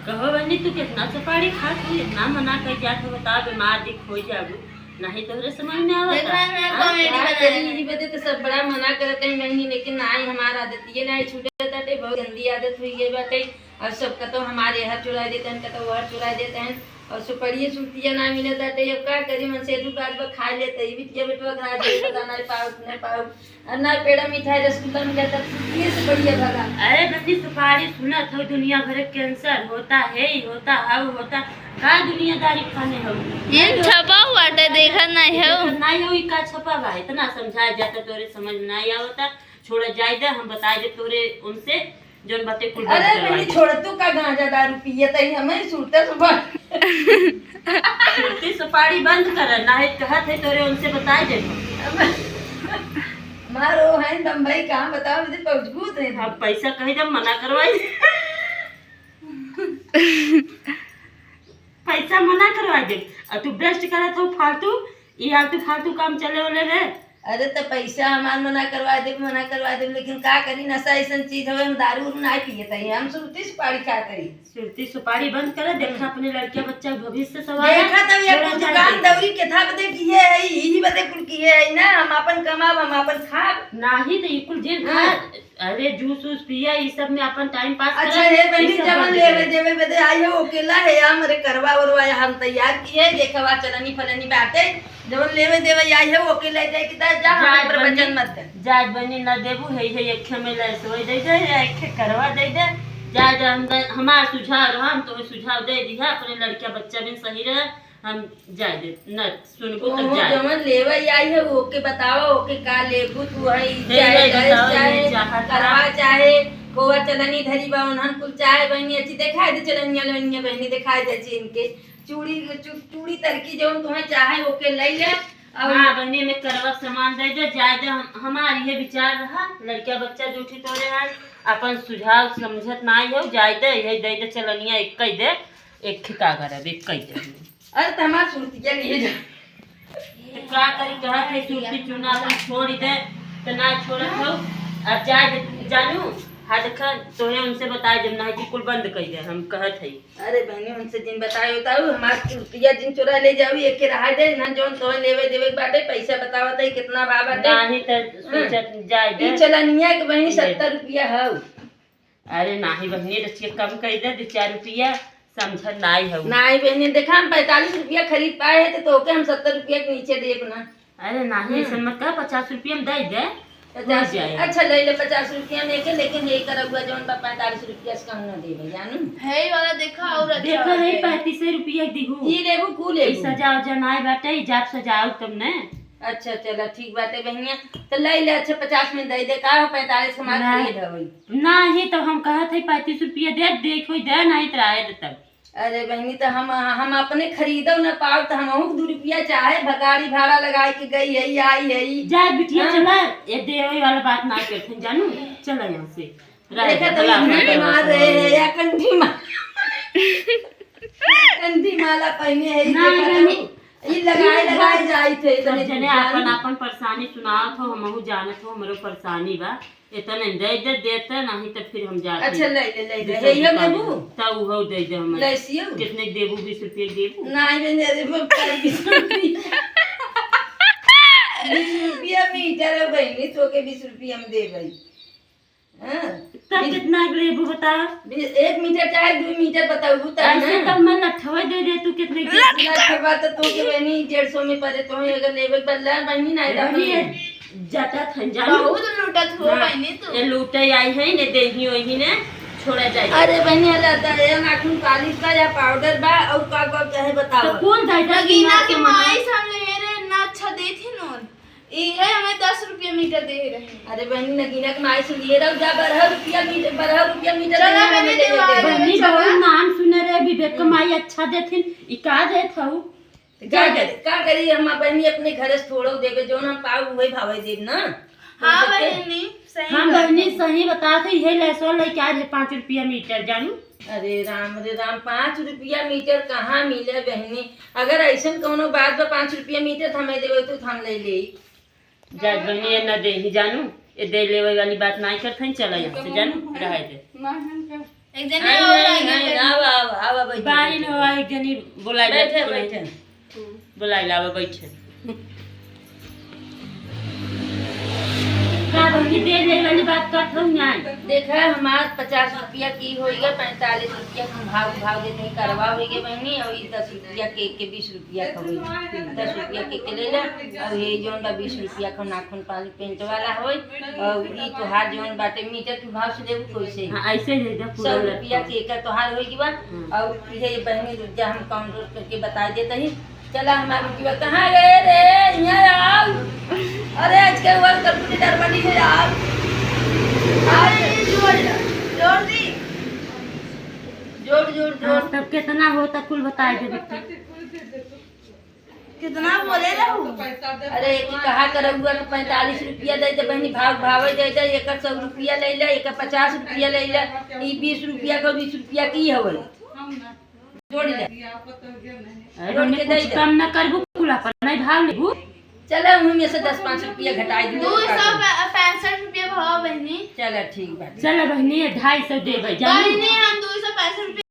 कहो बहनी तू कितना सुपारी खा तू इतना मना कर जात हो बता बीमार दिख हो जाबू नहीं तोहरे समझ में आवता यही बदे तो सब बड़ा मना करते हैं बहनी लेकिन आई हमारा आदत ये नहीं छूटे जाते बहुत गंदी आदत हुई है बातें और सबका तो हमारे हर चुरा देते हैं तो वह चुरा देते हैं और सुपड़िए सुतिया ना मिले जाते अब क्या करी मन से दू बात खा लेते ही बिटिया बेटवा खा दे नहीं पाओ और ना पेड़ा मिठाई रसगुल्ला में कहता ये से बढ़िया भगा। अरे बच्ची सुपारी सुना था दुनिया भर कैंसर होता है ही होता है होता का दुनियादारी खाने हो ये छपा हुआ है देखा नहीं हो नहीं हो का छपा बा इतना समझाया जाता तोरे समझ में नहीं आवता छोड़ जाए दे हम बताए दे तोरे उनसे जोन बातें कुल अरे मैंने छोड़ तू का गांजा दारू पिए तई हमें सुरते सुबह सुरती सुपारी बंद कर ना है कहत है तोरे उनसे बताए दे मारो है दम भाई कहां बताओ मुझे पहुंचगूत है अब पैसा कहीं जब मना करवाई पैसा मना करवा दे और तू ब्रस्ट करा तो फालतू ये फालतू काम चले वाले रे। अरे तो पैसा हमार मना करवा दे लेकिन का करी नशा ऐसा चीज हो हम दारू नहीं पिए तई हम सुरती सुपारी खा करी सुरती सुपारी बंद करे देखा अपने लड़किया बच्चा भविष्य सवाल देखा तब ये कुछ दुकान दौरी के था बदे किए है यही बदे कुल किए है ना हम अपन कमाब हम अपन खाब नाही तो कुल जेन खा अरे जूस उस पिया ये सब में अपन टाइम पास अच्छा है बहनी जवन लेवे देवे बदे आई हो अकेला है हमरे करवा वरवा हम तैयार किए देखवा चलनी फलनी बाटे जवन लेवे देवे आई है वो अकेला जाए कि जा हम पर वचन मत दे जाय बनी न देबू है एक में ले सोई दे दे एक करवा दे दे जा हम हमार सुझाव हम तो सुझाव दे दिया अपने लड़किया बच्चा भी सही रहे हम जाए दे न सुनबो तब जाए जवन लेवे आई है वो के बताओ ओके का लेबू तू है चाहे करवा चाहे कोवा चलनी धरी बा उन्हन कुल चाहे बहनी अच्छी दिखाई दे चलनिया लनिया बहनी दिखाई दे इनके चूड़ी तरकी जो तुम्हें चाहे ओके ले ले और हां बहनी में करवा सामान दे दे जाए दे हमार ये विचार रहा लड़किया बच्चा जूठी तोरे है अपन सुझाव समझत ना हो जाए दे ये दे दे चलनिया एक कई दे एक ठिका करे एक कई दे अरे तमार सुरतिया लिए जा तो क्या करी कहत है सुरती चुना अपन छोड़ दे तो ना छोड़त हो अब जाए जानू हां देख तोहे उनसे बताए जब ना कि कुल बंद कर दे हम कहत है। अरे बहनी उनसे जिन बताए बताऊ हमार सुरतिया जिन चुरा ले जाऊ एक के रहा दे ना जोन तो लेवे देवे बाटे पैसा बतावत है कितना बा बाटे नहीं तो सोचत जाए दे चलनिया के बहनी 70 रुपया हो। अरे नाही बहनी रचिए कम कर दे 2-4 रुपया समझ नहीं हो नहीं बहनी देखा हम 45 रुपया खरीद पाए है तो ओके हम 70 रुपया के नीचे देब ना। अरे नहीं ऐसा मत कर 50 रुपया में दे दे 50 अच्छा ले ले 50 रुपया में के लेकिन ये करब जोन 45 रुपया से कम ना देबे जानू है वाला देखा और अच्छा देखो है 35 रुपया दिहु ई लेबू कू लेबू सजाओ जनाए बाटे जाप सजाओ तुमने। अच्छा चला ठीक बात है बहनिया तो ले ले अच्छा 50 में दे दे का 45 के मार खरीद होई नहीं तो हम कहत है 35 रुपया दे देखो दे नहीं तो आए तब। अरे बहनी तो हम अपने खरीदो न पाओ तो हम 2 रुपया चाहे गाड़ी भाड़ा लगाए के गई है आई है जा बिटिया चला ये देवे वाला बात ना करते जानू चला यहाँ से देखा तो मार रहे है या कंठी माला पहने है ये लगाए जाई थे सब जने अपन परेशानी सुनावत हो हमहू जानत हो हमरो परेशानी बा इतना दे दे देते नहीं तो फिर हम जाते। अच्छा ले दे हे ये देबू तब वो दे दे हम ले सियो कितने देबू 20 रुपया देबू नहीं दे 20 रुपया मीटर है बहनी तो के 20 रुपया हम दे भाई हां तब कितना लेबू बता 1 मीटर चाहे 2 मीटर बताऊ तब ऐसे तब मैं लठवा दे दे तू कितने लठवा तो के बहनी 150 में पड़े तो अगर लेवे बदला बहनी नहीं जाता थंजान बहुत लूटत हो बहनी तू ये लूटे आई है ने देही ओही ने छोड़ा जाए। अरे बहनी हलाता है नाखून पालिश का या पाउडर बा और का चाहे बताओ तो कौन जाएगा नगीना के माई सामने मेरे ना अच्छा देथी नोन ई है हमें 10 रुपया मीटर दे रहे। अरे बहनी नगीना के माई से लिए रहो जा 12 रुपया मीटर चला मैंने देवाई बहनी बहुत नाम सुने रे विवेक के माई अच्छा देथिन ई का देत हऊ का करी हम बहनी अपने घर से थोड़ो देबे जो हम पाऊ वही भावे देब ना। हां बहनी सही हम बहनी सही बताते ये लेसो ले क्या है 5 रुपया मीटर जानू। अरे राम 5 रुपया मीटर कहाँ मिले बहनी अगर ऐसा कोनो बात बा 5 रुपया मीटर हमें देवे तो हम ले ले जा बहनी ये न दे ही जानू ये दे लेवे वाली बात नहीं करथन चला यहाँ से जानू रह दे एक दिन और नहीं बैठे बारी में हुआ एक जनी बुलाई बैठे बैठे बुलाई लावे बैठे का बहनी दे दे वाली बात करत हूं ना देखा हमार 50 रुपया की होइगा 45 रुपया हम भाव देते हैं करवा होइगे बहनी और 10 रुपया केक के 20 रुपया का होई 10 रुपया केक के ले ले और ये जोन बा 20 रुपया का नाखून पाली पेंट वाला होई और ई तोहार जोन बाटे मीटर के भाव से देबू कैसे हां ऐसे दे दे 100 रुपया केक का तोहार होई बा और ये बहनी रुपया हम काउंटर करके बता देते ही चला हमार रुपया कहाँ गए रे यहाँ आओ अरे आज के वर कपूरी दरबारी है यार जोड़ तब कितना होता कुल बताए दे बेटा कितना बोले रहू अरे एक कहा करौआ के 45 रुपया दे दे बहनी भाव दे दे एक 100 रुपया ले ले एक 50 रुपया ले ले ई 20 रुपया का 20 रुपया की हवे जोड़ ले अरे मैं कुछ कम न करबू कुल अपन नहीं भाव लेबू चलो मुंह में से 10-5 रुपया घटाई दी 265 रुपया भाव बहनी। चलो ठीक बात चलो बहनी 250 देबै बहनी हम 265 रुपया